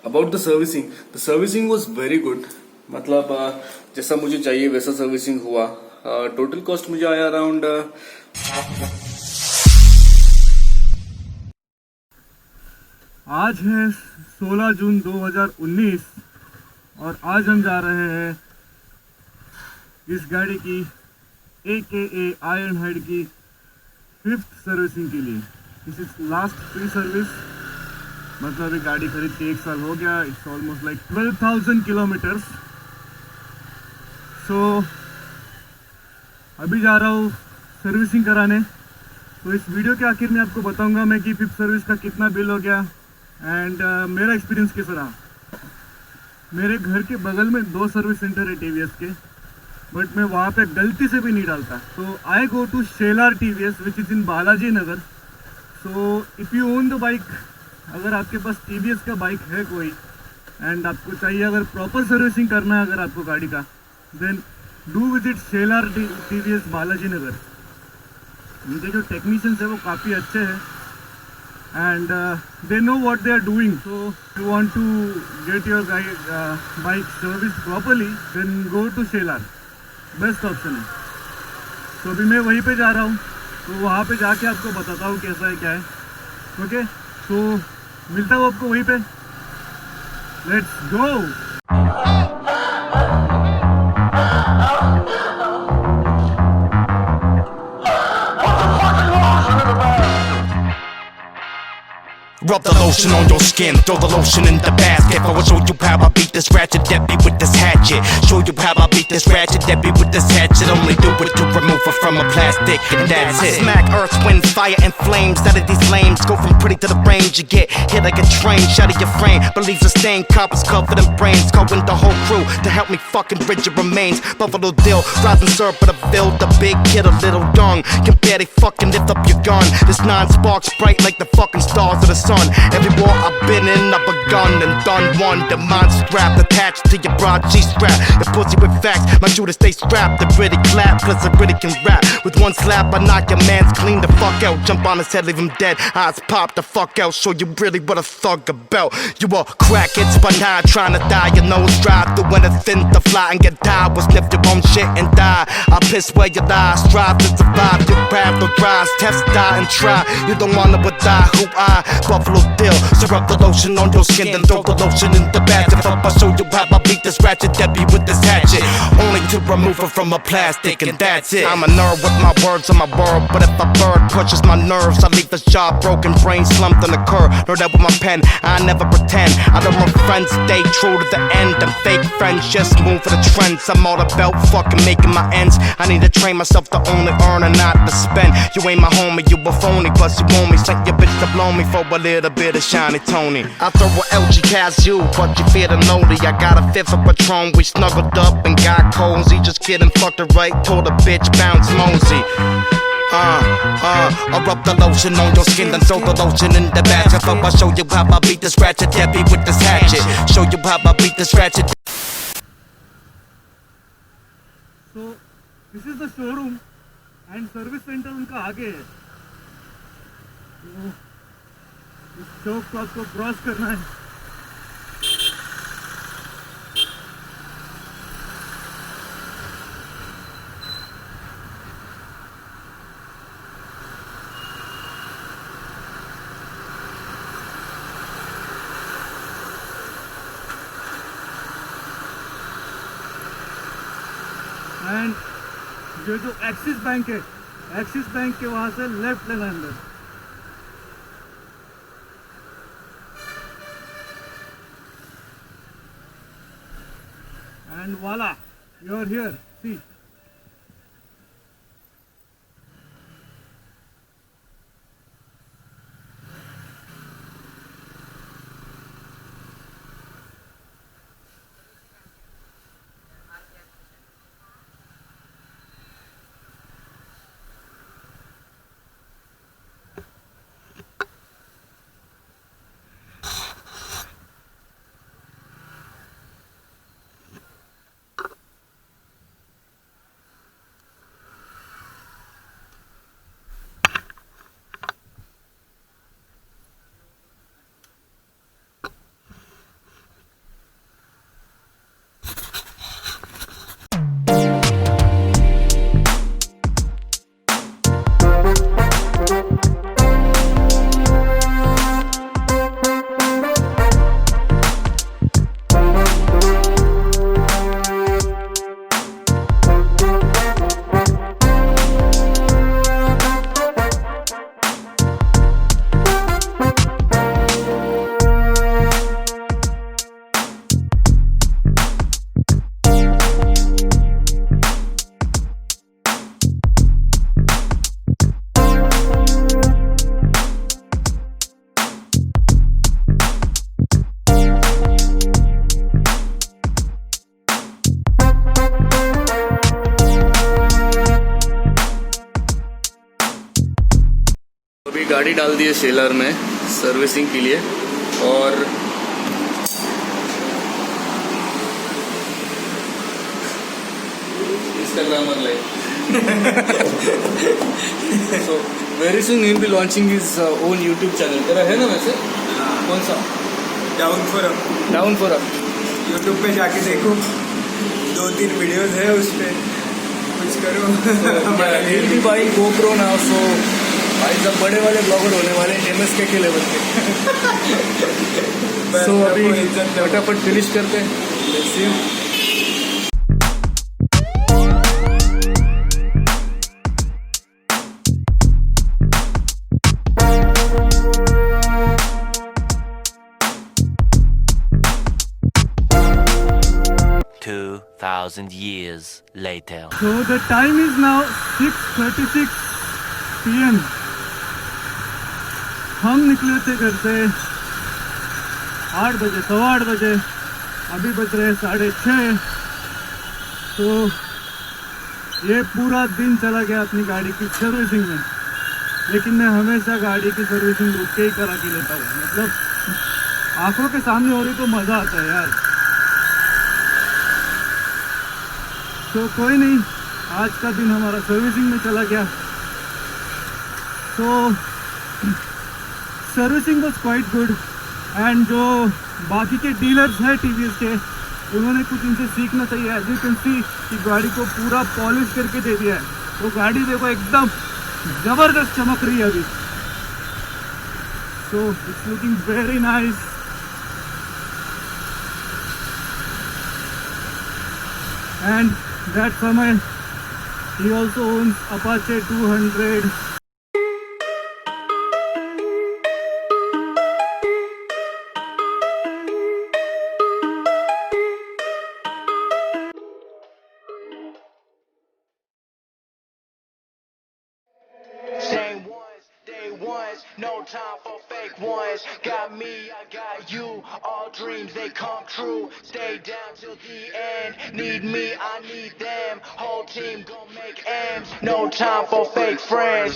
About the servicing was very good. मतलब जैसा मुझे चाहिए वैसा सर्विसिंग हुआ. टोटल कॉस्ट मुझे आया अराउंड आज है 16 जून 2019 और आज हम जा रहे हैं इस गाड़ी की AKA आयरन हेड की 5th सर्विसिंग के लिए. This is last pre service. मतलब अभी गाड़ी खरीद के 1 साल हो गया. It's almost like 12,000 kilometres. So अभी जा रहा हूँ सर्विसिंग कराने. तो इस वीडियो के आखिर में आपको बताऊंगा मैं कि 5th सर्विस का कितना बिल हो गया एंड मेरा एक्सपीरियंस कैसा रहा. मेरे घर के बगल में 2 सर्विस सेंटर है TVS के, बट मैं वहाँ पे गलती से भी नहीं डालता. तो I go to Shelar TVS which is in Balaji Nagar. So if you own the bike, अगर आपके पास TVS का बाइक है कोई एंड आपको चाहिए अगर प्रॉपर सर्विसिंग करना है अगर आपको गाड़ी का, then do visit Shelar TVS Balaji Nagar. उनके जो टेक्नीशियंस है वो काफ़ी अच्छे हैं and they know what they are doing. So if you want to get your bike serviced properly, then go to Shelar. Best option है. तो अभी मैं वहीं पे जा रहा हूँ, तो वहाँ पे जाके आपको बताता हूँ कैसा है क्या है. ओके, तो मिलता हूँ आपको वहीं पे. Let's go. Rub the lotion on your skin, throw the lotion in the basket. I will show you how I beat this ratchet Debbie with this hatchet. Show you how I beat this ratchet Debbie with this hatchet. Only do it to remove her from a plastic, and that's it. I smack earth, wind, fire, and flames out of these flames. Go from pretty to the range, you get hit like a train. Shot of your frame, believes a stain, coppers covered in brains. Calling the whole crew to help me fucking rid your remains. Buffalo Dill, rising syrup of the build. The big kid, a little young, can barely fucking lift up your gun. This 9 sparks bright like the fucking stars of the sun. Every war I've been in, I've begun and done one. The mind strapped, attached to your broad G-strap. The pussy with facts, my shooter stay strapped. The pretty clap, plus I really can rap. With one slap, I knock your man's clean the fuck out. Jump on his head, leave him dead. Eyes pop the fuck out, show you really what a thug about. You a crackhead, but now trying to die. Your nose dry, do anything to fly and get tired. Was sniff your own shit and die. I piss where you lie, strive to survive. Your path no dries, test die and try. You don't wanna but die, who I? Buffalo Dill, syrup the lotion on your skin, then throw the lotion in the basket. I'll show you how I beat this ratchet Debbie with this hatchet. Only to remove her from a plastic, and that's it. I'm a nerd with my words on my world, but if a bird pushes my nerves, I leave the jaw broken, brain slumped on the curb. Know that with my pen, I never pretend. I know my friends stay true to the end, and fake friends just move for the trends. I'm all about fucking making my ends. I need to train myself to only earn and not to spend. You ain't my homie, you a phony, plus you want me. Sent your bitch to blow me for a little bit of shiny Tony. I throw a LG Kazoo, but you fear the noli. I got a 5th of Patron, we snuggled up and got cozy. Just kidding, fucked her right, told a bitch bounce mosey. I rub the lotion on your skin, then throw the lotion in the basket. I'll show you how I beat this ratchet Debbie with this hatchet. Show you how I beat this ratchet. So this is the showroom and service center उनका आगे है. इस चौक को आपको cross करना है. And ये जो एक्सिस बैंक है, एक्सिस बैंक के वहाँ से लेफ्ट लेना अंदर. And voila, you're here. See. गाड़ी डाल दी है शेलर में सर्विसिंग के लिए। और Instagrammer like so very soon he will be launching his own YouTube channel. तेरा है ना वैसे? कौन सा? डाउन फॉर अप यूट्यूब पे जाके देखो, 2-3 वीडियोस है उस पे, कुछ करो। Will be buying GoPro now. So भाई सब बड़े वाले ब्लॉगर होने वाले MSK के लेवल पे। सो अभी फटाफट फिनिश करते हैं। 2,000 years later. So the time is now 6:36 PM. हम निकले थे घर से 8 बजे, 8:15 बजे। अभी बज रहे 6:30। तो ये पूरा दिन चला गया अपनी गाड़ी की सर्विसिंग में। लेकिन मैं हमेशा गाड़ी की सर्विसिंग रुक के ही करा के लेता हूँ। मतलब आंखों के सामने हो रही तो मज़ा आता है यार। तो कोई नहीं, आज का दिन हमारा सर्विसिंग में चला गया। तो servicing was quite good. And जो बाकी के डीलर्स हैं TVS के, उन्होंने कुछ इनसे सीखना चाहिए। एज यू कैन सी कि गाड़ी को पूरा पॉलिश करके दे दिया है। तो गाड़ी देखो एकदम ज़बरदस्त चमक रही है अभी। So it's looking very nice. And that Samay, he also owns Apache 200. Same ones, day ones, no time for fake ones. Got me, I got you, all dreams they come true. Stay down till the end, need me, I need them. Whole team gon' make M's, no time for fake friends.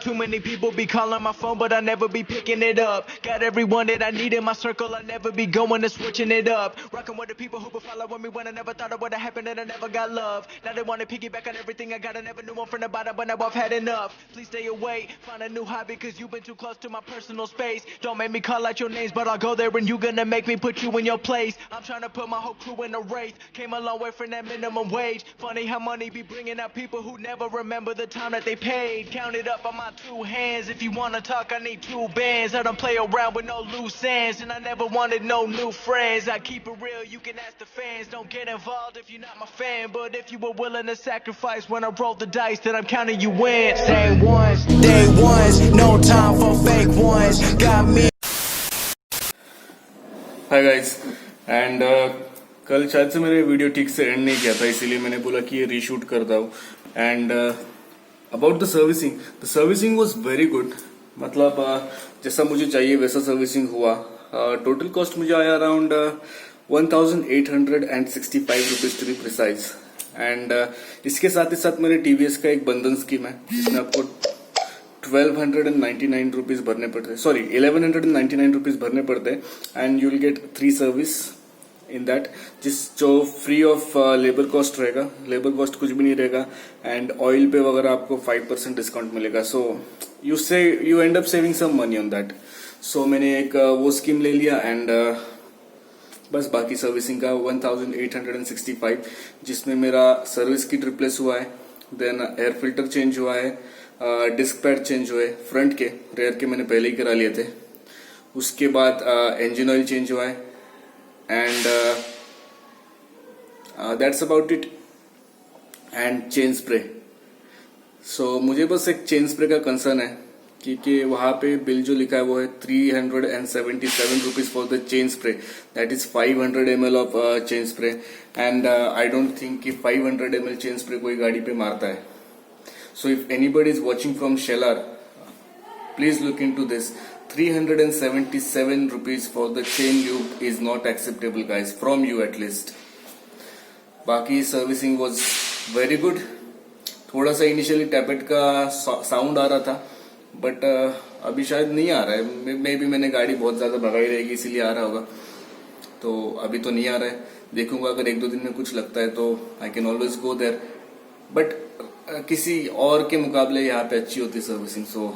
Too many people be calling my phone, but I never be picking it up. Got everyone that I need in my circle, I never be going and switching it up. Rocking with the people who been following me when I never thought it would have happened and I never got love. Now they wanna piggyback on everything I got, I never knew one from the bottom, but now I've had enough. Please stay away, find a new hobby, cause you've been too close to my personal space. Don't make me call out your names, but I'll go there and you gonna make me put you in your place. I'm trying to put my whole crew in a race, came a long way from that minimum wage. Funny how money be bringing out people who never remember the time that they paid. Count it up on my 2 hands, if you wanna talk I need 2 bands. I don't play around with no loose ends, and I never wanted no new friends. I keep it real, you can ask the fans. Don't get involved if you're not my fan, but if you were willing to sacrifice when I rolled the dice, then I'm counting you in. Same ones, day ones, no time for fake ones. Got me. Hi guys. And कल शायद से मैंने video ठीक से and नहीं किया था, इसीलिए मैंने बोला कि ये रीशूट करता हूँ। And about the servicing was very good. मतलब जैसा मुझे चाहिए वैसा सर्विसिंग हुआ। टोटल कॉस्ट मुझे आया around 1,865 rupees to be precise. And इसके साथ ही साथ मेरे TVS का एक बंधन स्कीम है जिसमें आपको 1,299 रुपीज भरने पड़ते हैं, सॉरी 1,199 रुपीज भरने पड़ते हैं। And you will get 3 service in that, जो फ्री ऑफ लेबर कॉस्ट रहेगा। लेबर कॉस्ट कुछ भी नहीं रहेगा। एंड ऑयल पे वगैरह आपको 5% डिस्काउंट मिलेगा। So you end up saving some money on that. So मैंने एक वो स्कीम ले लिया। एंड बस बाकी सर्विसिंग का 1,865, जिसमें मेरा सर्विस किट रिप्लेस हुआ है, देन एयर फिल्टर चेंज हुआ है, डिस्क पैड चेंज हुए फ्रंट के, रेयर के मैंने पहले ही करा लिए थे। उसके बाद इंजन ऑयल चेंज हुआ है। And that's about it. And chain spray. So मुझे बस एक चेन स्प्रे का कंसर्न है क्योंकि वहां पे बिल जो लिखा है वो है 377 rupees for the chain spray. That is 500 ml of chain spray. And I don't think कि 500 ml चेन स्प्रे कोई गाड़ी पे मारता है। So if anybody is watching from Shelar, please look into this. 377 rupees for the chain lube is not acceptable, guys, from you at least. बाकी servicing was very good. थोड़ा सा initially tappet का sound आ रहा था, but अभी शायद नहीं आ रहा है। मे बी मैंने गाड़ी बहुत ज्यादा भगाई रहेगी इसीलिए आ रहा होगा, तो अभी तो नहीं आ रहा है। देखूंगा अगर 1-2 दिन में कुछ लगता है तो I can always go there, but किसी और के मुकाबले यहाँ पे अच्छी होती servicing, so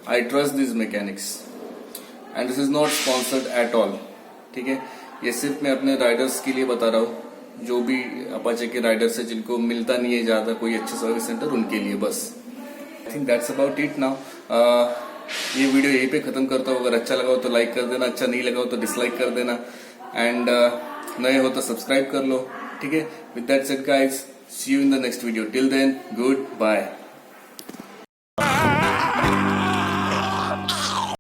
I trust this mechanics and this is not sponsored at all. ठीक है, ये सिर्फ मैं अपने राइडर्स के लिए बता रहा हूँ, जो भी अपाचे के राइडर्स है जिनको मिलता नहीं है ज्यादा कोई अच्छा सर्विस सेंटर, उनके लिए बस। I think that's about it now. ये वीडियो यहीं पे खत्म करता हूँ। अगर अच्छा लगा हो तो लाइक कर देना, अच्छा नहीं लगा हो तो डिसलाइक कर देना, एंड नए हो तो सब्सक्राइब कर लो। ठीक है, with that said guys, see you in the next video. Till then, good bye.